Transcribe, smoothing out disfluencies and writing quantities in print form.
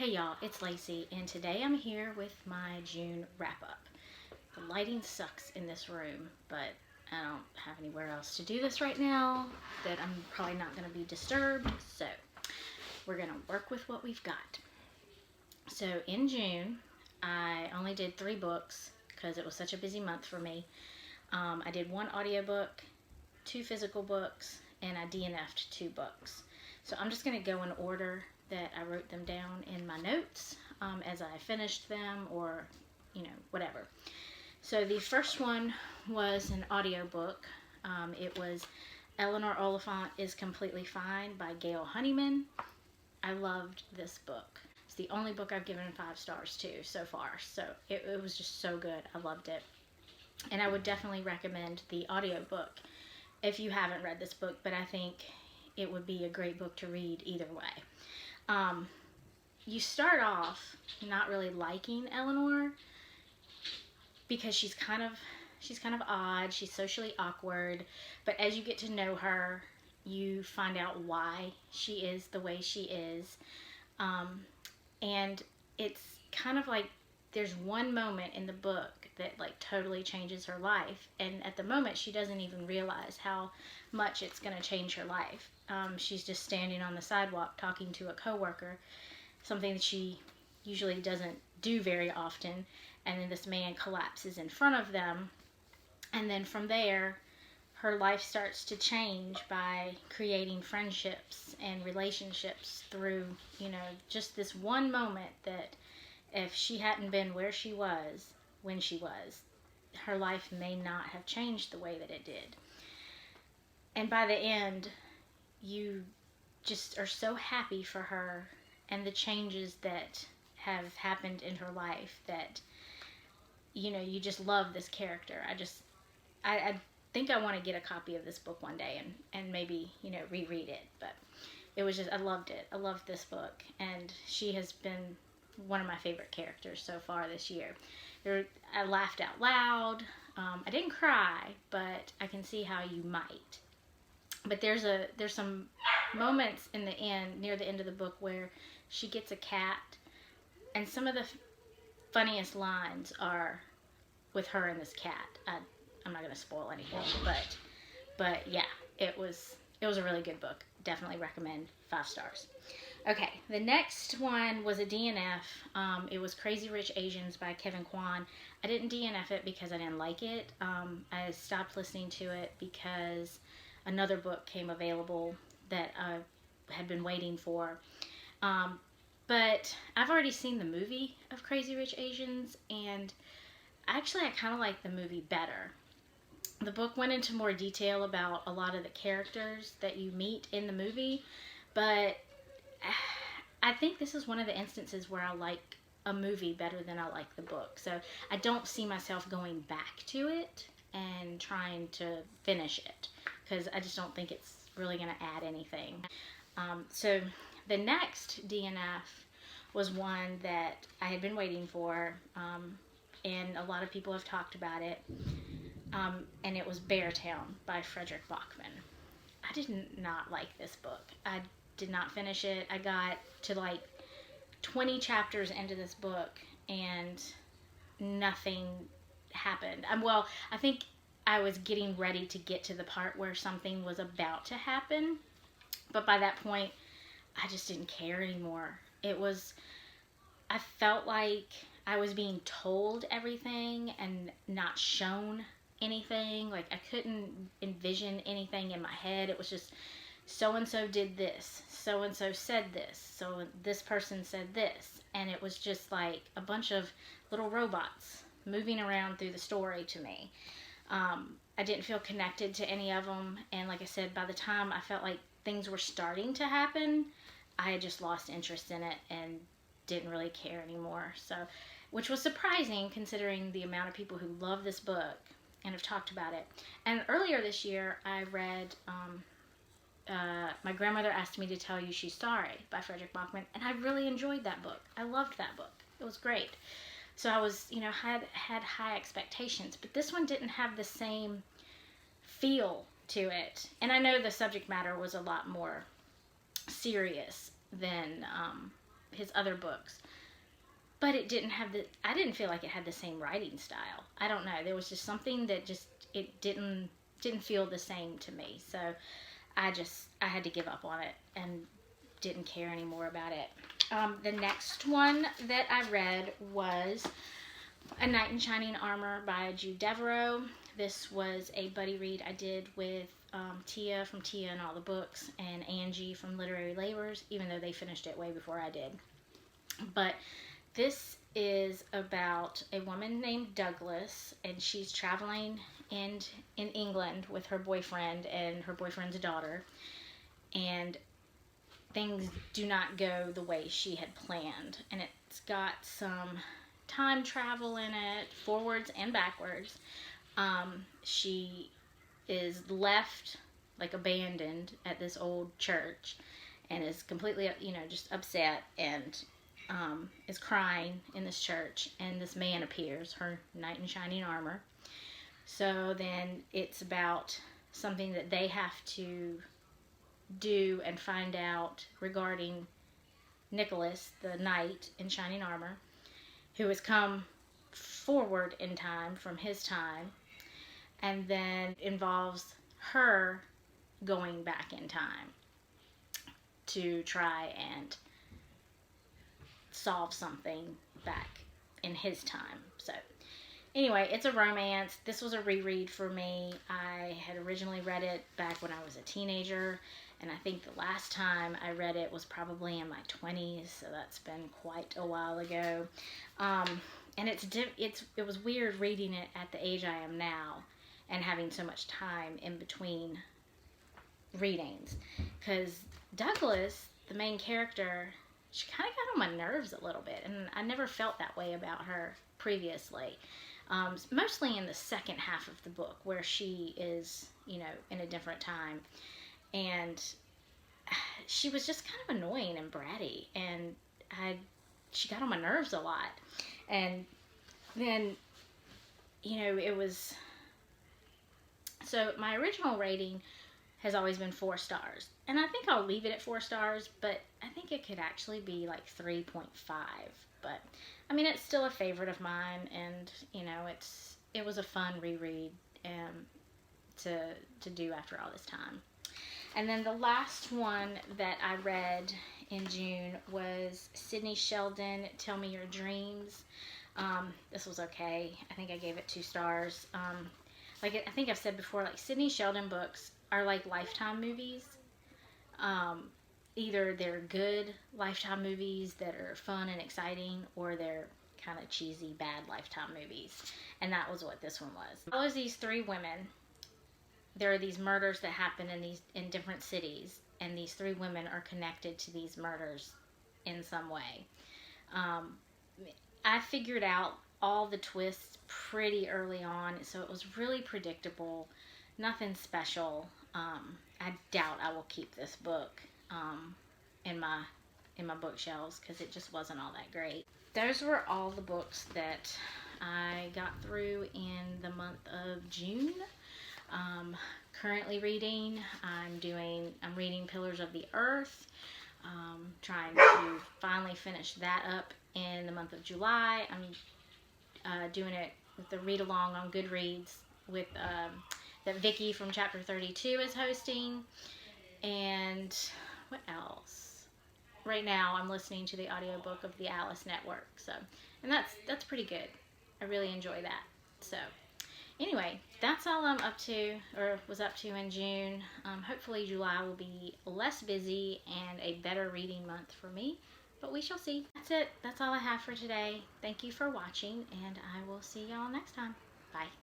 Hey y'all, it's Lacey, and today I'm here with my June wrap-up. The lighting sucks in this room, but I don't have anywhere else to do this right now that I'm probably not going to be disturbed, so we're going to work with what we've got. So in June, I only did 3 books because it was such a busy month for me. I did 1 audiobook, 2 physical books, and I DNF'd 2 books. So I'm just going to go in order that I wrote them down in my notes as I finished them, or whatever. So the first one was an audiobook. It was Eleanor Oliphant is Completely Fine by Gail Honeyman. I loved this book. It's the only book I've given 5 stars to so far, so it was just so good. I loved it, and I would definitely recommend the audiobook if you haven't read this book, but I think it would be a great book to read either way. You start off not really liking Eleanor because she's kind of odd, she's socially awkward, but as you get to know her, you find out why she is the way she is. And it's kind of like there's one moment in the book that like totally changes her life, and at the moment she doesn't even realize how much it's going to change her life. She's just standing on the sidewalk talking to a coworker, something that she usually doesn't do very often, and then this man collapses in front of them, and then from there her life starts to change by creating friendships and relationships through just this one moment that if she hadn't been where she was when she was, her life may not have changed the way that it did. And by the end, you just are so happy for her and the changes that have happened in her life that you just love this character. I think I want to get a copy of this book one day and maybe reread it, but it was just, I loved it. I loved this book, and she has been one of my favorite characters so far this year. I laughed out loud. I didn't cry, but I can see how you might. But there's some moments in the end, near the end of the book, where she gets a cat, and some of the funniest lines are with her and this cat. I'm not going to spoil anything, but yeah, it was a really good book. Definitely recommend, 5 stars. Okay, the next one was a DNF. It was Crazy Rich Asians by Kevin Kwan. I didn't DNF it because I didn't like it. I stopped listening to it because another book came available that I had been waiting for. But I've already seen the movie of Crazy Rich Asians, and actually I kind of like the movie better. The book went into more detail about a lot of the characters that you meet in the movie, but I think this is one of the instances where I like a movie better than I like the book. So I don't see myself going back to it and trying to finish it, because I just don't think it's really going to add anything. So the next DNF was one that I had been waiting for, and a lot of people have talked about it, and it was Beartown by Fredrik Backman. I did not like this book. I did not finish it. I got to like 20 chapters into this book and nothing happened. I think I was getting ready to get to the part where something was about to happen, but by that point I just didn't care anymore. I felt like I was being told everything and not shown anything. Like I couldn't envision anything in my head. It was just so-and-so did this, so-and-so said this, so this person said this, and it was just like a bunch of little robots moving around through the story to me. I didn't feel connected to any of them, and like I said, by the time I felt like things were starting to happen, I had just lost interest in it and didn't really care anymore. So, which was surprising considering the amount of people who love this book and have talked about it. And earlier this year, I read My Grandmother Asked Me to Tell You She's Sorry by Fredrik Backman, and I really enjoyed that book. I loved that book. It was great. So I was, had high expectations, but this one didn't have the same feel to it. And I know the subject matter was a lot more serious than his other books. But it didn't have I didn't feel like it had the same writing style. I don't know. There was just something that just, it didn't feel the same to me. So I had to give up on it and didn't care anymore about it. The next one that I read was A Knight in Shining Armor by Jude Devereaux. This was a buddy read I did with Tia from Tia and All the Books, and Angie from Literary Labors, even though they finished it way before I did. But this is about a woman named Douglas, and she's traveling in England with her boyfriend and her boyfriend's daughter, and things do not go the way she had planned. And it's got some time travel in it, forwards and backwards. She is left, like, abandoned at this old church, and is completely, just upset, and is crying in this church, and this man appears, her knight in shining armor. So then it's about something that they have to do and find out regarding Nicholas, the knight in shining armor, who has come forward in time from his time, and then involves her going back in time to try and solve something back in his time. So anyway, it's a romance. This was a reread for me. I had originally read it back when I was a teenager, and I think the last time I read it was probably in my 20s, so that's been quite a while ago. And it was weird reading it at the age I am now and having so much time in between readings, because Douglas, the main character, she kind of got on my nerves a little bit, and I never felt that way about her previously. Mostly in the second half of the book, where she is, in a different time, and she was just kind of annoying and bratty, and she got on my nerves a lot. And then, it was, so my original rating has always been 4 stars, and I think I'll leave it at 4 stars, but I think it could actually be like 3.5. But I mean, it's still a favorite of mine, and it was a fun reread to do after all this time. And then the last one that I read in June was Sidney Sheldon, Tell Me Your Dreams. This was okay. I think I gave it 2 stars. I think I've said before, like, Sidney Sheldon books are like Lifetime movies. Either they're good Lifetime movies that are fun and exciting, or they're kind of cheesy, bad Lifetime movies. And that was what this one was. It follows these 3 women. There are these murders that happen in different cities, and these 3 women are connected to these murders in some way. I figured out all the twists pretty early on, so it was really predictable. Nothing special. I doubt I will keep this book in my bookshelves, because it just wasn't all that great. Those were all the books that I got through in the month of June. Currently reading, I'm reading Pillars of the Earth. Trying to finally finish that up in the month of July. I'm doing it with the read along on Goodreads with that Vicky from Chapter 32 is hosting. And what else? Right now I'm listening to the audiobook of the Alice Network. So, and that's pretty good. I really enjoy that. So anyway, that's all I'm up to, or was up to in June. Hopefully July will be less busy and a better reading month for me, but we shall see. That's it. That's all I have for today. Thank you for watching, and I will see y'all next time. Bye.